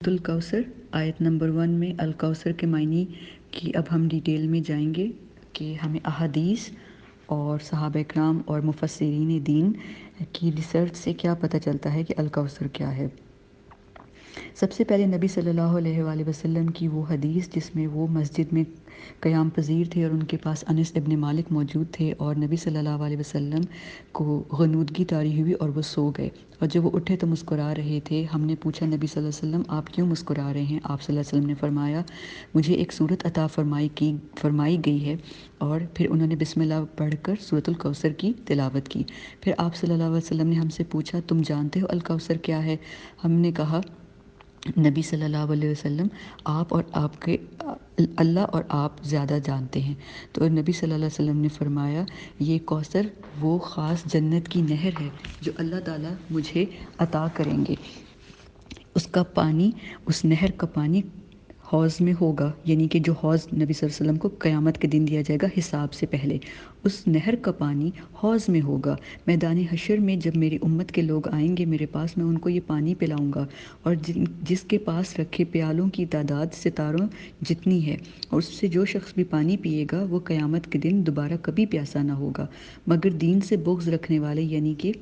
الکوثر آیت نمبر 1 میں الکوثر کے معنی کی اب ہم ڈیٹیل میں جائیں گے کہ ہمیں احادیث اور صحابہ اکرام اور مفسرین دین کی ریسرچ سے کیا پتہ چلتا ہے کہ الکوثر کیا ہے۔ سب سے پہلے نبی صلی اللہ علیہ وآلہ وسلم کی وہ حدیث جس میں وہ مسجد میں قیام پذیر تھے اور ان کے پاس انس ابن مالک موجود تھے اور نبی صلی اللہ علیہ وسلم کو غنودگی طاری ہوئی اور وہ سو گئے، اور جب وہ اٹھے تو مسکرا رہے تھے۔ ہم نے پوچھا نبی صلی اللہ علیہ وسلم آپ کیوں مسکرا رہے ہیں؟ آپ صلی اللہ علیہ وسلم نے فرمایا مجھے ایک صورت عطا فرمائی گئی ہے، اور پھر انہوں نے بسم اللہ پڑھ کر سورۃ الکوثر کی تلاوت کی۔ پھر آپ صلی اللہ علیہ وسلم نے ہم سے پوچھا تم جانتے ہو الکوثر کیا ہے؟ ہم نے کہا نبی صلی اللہ علیہ وسلم آپ اور آپ کے اللہ اور آپ زیادہ جانتے ہیں۔ تو نبی صلی اللہ علیہ وسلم نے فرمایا یہ کوثر وہ خاص جنت کی نہر ہے جو اللہ تعالیٰ مجھے عطا کریں گے۔ اس کا پانی، اس نہر کا پانی حوض میں ہوگا، یعنی کہ جو حوض نبی صلی اللہ علیہ وسلم کو قیامت کے دن دیا جائے گا حساب سے پہلے، اس نہر کا پانی حوض میں ہوگا۔ میدان حشر میں جب میری امت کے لوگ آئیں گے میرے پاس، میں ان کو یہ پانی پلاؤں گا، اور جس کے پاس رکھے پیالوں کی تعداد ستاروں جتنی ہے، اور اس سے جو شخص بھی پانی پیے گا وہ قیامت کے دن دوبارہ کبھی پیاسا نہ ہوگا، مگر دین سے بغض رکھنے والے، یعنی کہ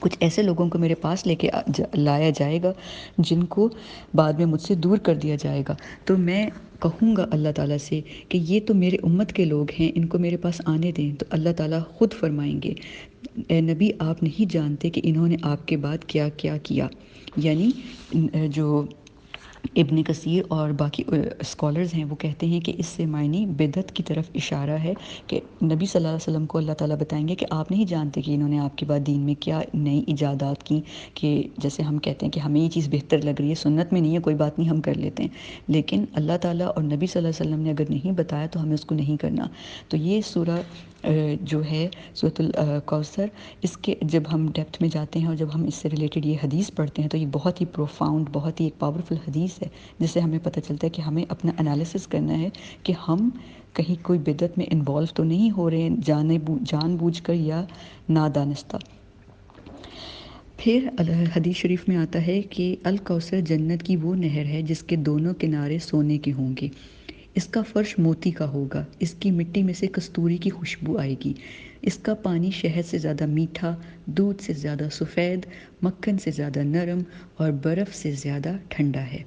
کچھ ایسے لوگوں کو میرے پاس لے کے لایا جائے گا جن کو بعد میں مجھ سے دور کر دیا جائے گا۔ تو میں کہوں گا اللہ تعالیٰ سے کہ یہ تو میرے امت کے لوگ ہیں، ان کو میرے پاس آنے دیں۔ تو اللہ تعالیٰ خود فرمائیں گے اے نبی آپ نہیں جانتے کہ انہوں نے آپ کے بعد کیا کیا کیا۔ یعنی جو ابن کثیر اور باقی اسکالرز ہیں وہ کہتے ہیں کہ اس سے معنی بدعت کی طرف اشارہ ہے، کہ نبی صلی اللہ علیہ وسلم کو اللہ تعالیٰ بتائیں گے کہ آپ نہیں جانتے کہ انہوں نے آپ کے بعد دین میں کیا نئی ایجادات کی، کہ جیسے ہم کہتے ہیں کہ ہمیں یہ چیز بہتر لگ رہی ہے، سنت میں نہیں ہے کوئی بات نہیں ہم کر لیتے ہیں، لیکن اللہ تعالیٰ اور نبی صلی اللہ علیہ وسلم نے اگر نہیں بتایا تو ہمیں اس کو نہیں کرنا۔ تو یہ سورہ جو ہے سورۃ الکوثر، اس کے جب ہم ڈیپتھ میں جاتے ہیں اور جب ہم اس سے ریلیٹڈ یہ حدیث پڑھتے ہیں تو یہ بہت ہی پروفاؤنڈ، بہت ہی ایک پاورفل حدیث ہے، جس سے ہمیں پتہ چلتا ہے کہ ہمیں اپنا انالیسس کرنا ہے کہ ہم کہیں کوئی بدعت میں انوالو تو نہیں ہو رہے ہیں جان بوجھ کر یا نادانستہ۔ پھر حدیث شریف میں آتا ہے کہ الکوثر جنت کی وہ نہر ہے جس کے دونوں کنارے سونے کے ہوں گے، اس کا فرش موتی کا ہوگا، اس کی مٹی میں سے کستوری کی خوشبو آئے گی، اس کا پانی شہد سے زیادہ میٹھا، دودھ سے زیادہ سفید، مکھن سے زیادہ نرم اور برف سے زیادہ ٹھنڈا ہے۔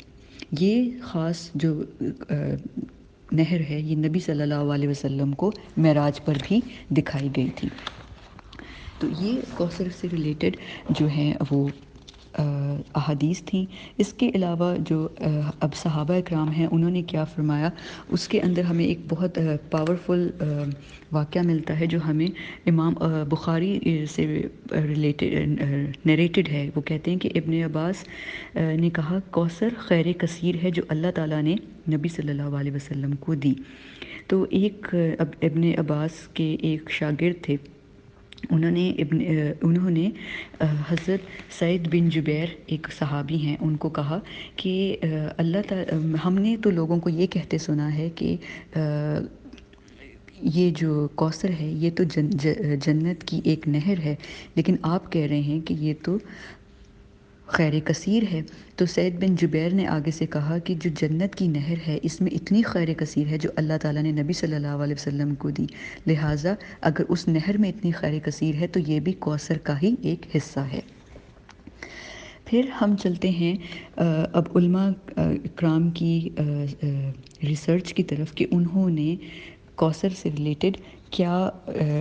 یہ خاص جو نہر ہے یہ نبی صلی اللہ علیہ وسلم کو معراج پر بھی دکھائی گئی تھی۔ تو یہ کوثر سے ریلیٹڈ جو ہیں وہ احادیث تھیں۔ اس کے علاوہ جو اب صحابہ اکرام ہیں انہوں نے کیا فرمایا، اس کے اندر ہمیں ایک بہت پاورفل واقعہ ملتا ہے جو ہمیں امام بخاری سے ریلیٹڈ نریٹڈ ہے۔ وہ کہتے ہیں کہ ابن عباس نے کہا کوثر خیر کثیر ہے جو اللہ تعالیٰ نے نبی صلی اللہ علیہ وسلم کو دی۔ تو ابن عباس کے ایک شاگرد تھے، انہوں نے حضرت سعید بن جبیر ایک صحابی ہیں ان کو کہا کہ اللہ تعالی ہم نے تو لوگوں کو یہ کہتے سنا ہے کہ یہ جو کوثر ہے یہ تو جنت کی ایک نہر ہے، لیکن آپ کہہ رہے ہیں کہ یہ تو خیر کثیر ہے۔ تو سعید بن جبیر نے آگے سے کہا کہ جو جنت کی نہر ہے اس میں اتنی خیر کثیر ہے جو اللہ تعالیٰ نے نبی صلی اللہ علیہ وسلم کو دی، لہٰذا اگر اس نہر میں اتنی خیر کثیر ہے تو یہ بھی کوثر کا ہی ایک حصہ ہے۔ پھر ہم چلتے ہیں اب علماء اکرام کی ریسرچ کی طرف کہ انہوں نے کوثر سے ریلیٹڈ کیا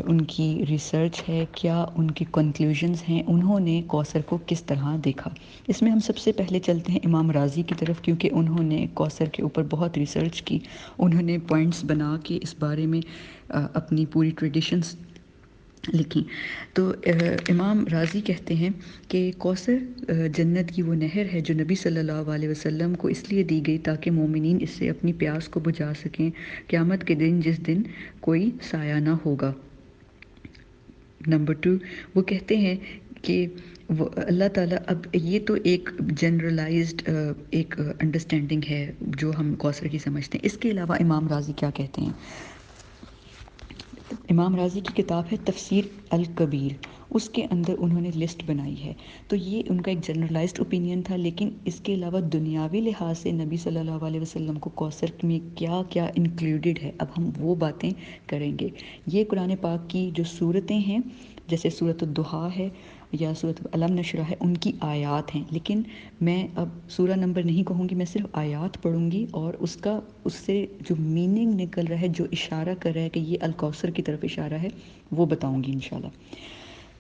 ان کی ریسرچ ہے، کیا ان کی کنکلوژنز ہیں، انہوں نے کوثر کو کس طرح دیکھا۔ اس میں ہم سب سے پہلے چلتے ہیں امام رازی کی طرف، کیونکہ انہوں نے کوثر کے اوپر بہت ریسرچ کی، انہوں نے پوائنٹس بنا کے اس بارے میں اپنی پوری ٹریڈیشنز لکھی۔ تو امام رازی کہتے ہیں کہ کوثر جنت کی وہ نہر ہے جو نبی صلی اللہ علیہ وسلم کو اس لیے دی گئی تاکہ مومنین اس سے اپنی پیاس کو بجھا سکیں قیامت کے دن جس دن کوئی سایہ نہ ہوگا۔ نمبر 2، وہ کہتے ہیں کہ اللہ تعالیٰ، اب یہ تو ایک جنرلائزڈ ایک انڈرسٹینڈنگ ہے جو ہم کوثر کی سمجھتے ہیں، اس کے علاوہ امام رازی کیا کہتے ہیں، امام راضی کی کتاب ہے تفسیر الکبیر، اس کے اندر انہوں نے لسٹ بنائی ہے. تو یہ ان کا ایک جنرلائزڈ اوپینین تھا، لیکن اس کے علاوہ دنیاوی لحاظ سے نبی صلی اللہ علیہ وسلم کو کوثر میں کیا کیا انکلوڈڈ ہے، اب ہم وہ باتیں کریں گے. یہ قرآن پاک کی جو صورتیں ہیں، جیسے سورۃ الضحیٰ ہے یا سورۃ علم نشرہ ہے، ان کی آیات ہیں. لیکن میں اب سورہ نمبر نہیں کہوں گی، میں صرف آیات پڑھوں گی اور اس سے جو میننگ نکل رہا ہے، جو اشارہ کر رہا ہے کہ یہ الکوثر کی طرف اشارہ ہے، وہ بتاؤں گی انشاءاللہ.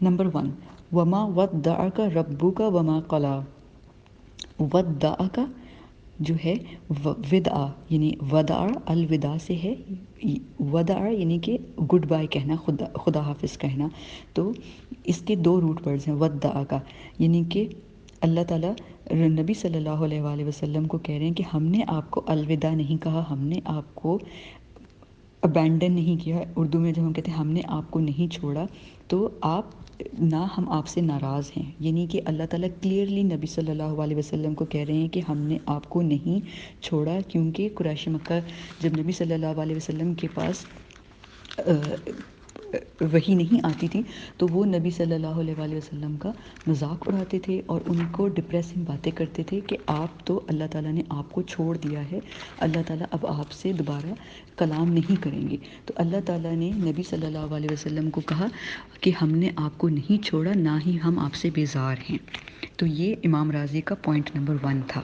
نمبر 1، وما ودعک ربک وما قلی. ودعک جو ہے ودع یعنی ودع الوداع سے ہے، ودع یعنی کہ گڈ بائی کہنا، خدا حافظ کہنا. تو اس کے دو روٹ ورڈز ہیں. ودع کا یعنی کہ اللہ تعالیٰ نبی صلی اللہ علیہ وآلہ وسلم کو کہہ رہے ہیں کہ ہم نے آپ کو الوداع نہیں کہا، ہم نے آپ کو ابینڈن نہیں کیا. اردو میں جب ہم کہتے ہیں ہم نے آپ کو نہیں چھوڑا، تو آپ نہ ہم آپ سے ناراض ہیں. یعنی کہ اللہ تعالیٰ کلیئرلی نبی صلی اللہ علیہ وسلم کو کہہ رہے ہیں کہ ہم نے آپ کو نہیں چھوڑا. کیونکہ قریش مکہ جب نبی صلی اللہ علیہ وسلم کے پاس وحی نہیں آتی تھی، تو وہ نبی صلی اللہ علیہ وآلہ وسلم کا مذاق اڑاتے تھے اور ان کو ڈپریسنگ باتیں کرتے تھے کہ آپ تو اللہ تعالیٰ نے آپ کو چھوڑ دیا ہے، اللہ تعالیٰ اب آپ سے دوبارہ کلام نہیں کریں گے. تو اللہ تعالیٰ نے نبی صلی اللہ علیہ وسلم کو کہا کہ ہم نے آپ کو نہیں چھوڑا، نہ ہی ہم آپ سے بیزار ہیں. تو یہ امام راضی کا پوائنٹ نمبر 1 تھا.